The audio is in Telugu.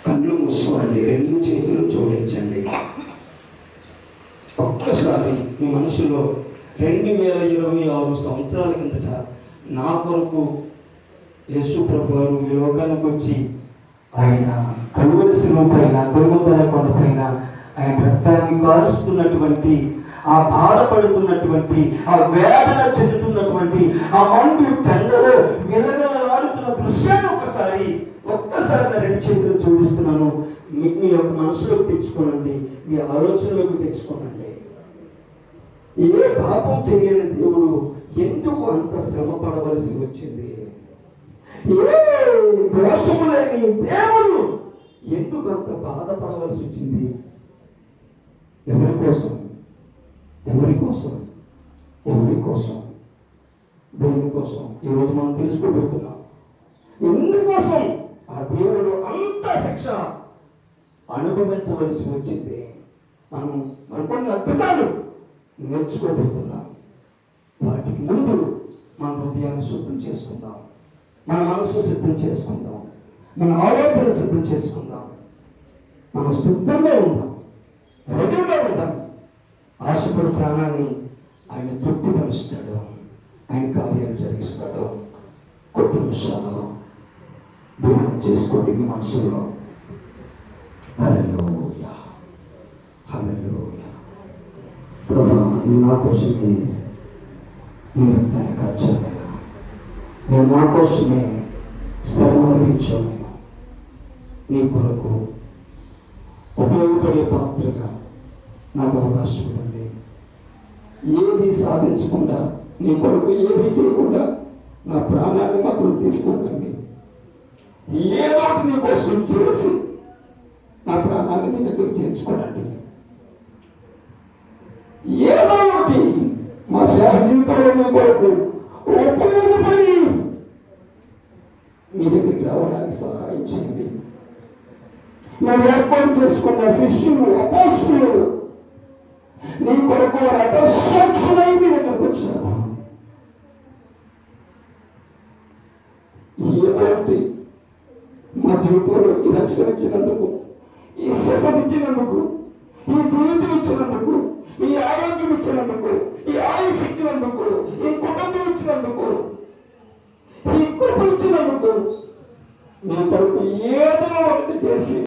కళ్ళు మూసుకోండి, రెండు చేతులు జోడించండి. ఒక్కసారి మీ మనసులో 2026 సంవత్సరాల కిందట నా కొరకు యేసు ప్రభు వారు ఈ లోకానికి వచ్చి ఆయన కలువరి శిలువ పైన, గొల్గొతా కొండ పైన ఆయన రక్తాన్ని కారుస్తున్నటువంటి, ఆ బాధపడుతున్నటువంటి, ఆ వేదన చెందుతున్నటువంటి, ఆ మండు టెండలో విలగలాడుతున్న దృశ్యాన్ని ఒక్కసారి నా రెండు చేతులు చూపిస్తున్నాను. మీ యొక్క మనసులోకి తెచ్చుకోనండి, మీ ఆలోచనలోకి తెచ్చుకోనండి. ఏ పాపం చేయని దేవుడు ఎందుకు అంత శ్రమ పడవలసి వచ్చింది? ఏ దోషము లేని దేవుడు ఎందుకు అంత బాధపడవలసి వచ్చింది? ఎవరి కోసం? ఎవరి కోసం? ఎవరి కోసం? దేవుని కోసం. ఈరోజు మనం తెలుసుకోబోతున్నాం ఎందుకోసం ఆ దేవుడు అంత శిక్ష అనుభవించవలసి వచ్చింది. మనం కొన్ని అద్భుతాలు నేర్చుకోబోతున్నాం. వాటికి ముందు మన హృదయాన్ని శుద్ధం చేసుకుందాం, మన మనసు సిద్ధం చేసుకుందాం, మన ఆలోచన సిద్ధం చేసుకుందాం. మనం సిద్ధంగా ఉందాం, రెడీగా ఉందాం. ఆశపడి ప్రాణాన్ని ఆయన తృప్తిపరుస్తాడు, ఆయన కార్యాలు జరిగిస్తాడు. కొద్ది నిమిషాలు ధ్యానం చేసుకోండి మీ మనసులో. హల్లెలూయా, హల్లెలూయా. ప్రభువా, నువ్వు నా కోసమే నీ రక్తాన్ని కార్చావు, నువ్వు నా కోసమే శ్రమ అనుభవించావు. నీ కొరకు ఉపయోగపడే పాత్రగా నాకు అవకాశం ఉంది. ఏది సాధించకుండా, నీ కొరకు ఏది చేయకుండా నా ప్రాణాన్ని మాత్రం తీసుకోకండి. ఏదో ఒకటి నీ కోసం చేసి నా ప్రాణాన్ని నీ దగ్గర చేర్చుకోనండి. ఏదో ఒకటి మా శాస్త్ర జీవితంలో మీ కొరకు ఉపయోగపడి మీ దగ్గరికి రావడానికి సహాయం చేయండి. నేను ఏర్పాటు చేసుకున్న శిష్యులు, అపోస్తలులు నీ కొరకు రథసాక్షులై మీ దగ్గరకు వచ్చారు. ఏదంటే మా జీవితంలో ఈ రక్షణ ఇచ్చినందుకు, ఈ శ్వాస ఇచ్చినందుకు, ఈ జీవితం ఇచ్చినందుకు, ఈ ఆరోగ్యం ఇచ్చినందుకు, ఈ ఆయుష్ ఇచ్చినందుకు, ఈ కుటుంబం ఇచ్చినందుకు, ఈ కృప ఇచ్చినందుకు మీ కొరకు ఏదో ఒకటి చేసి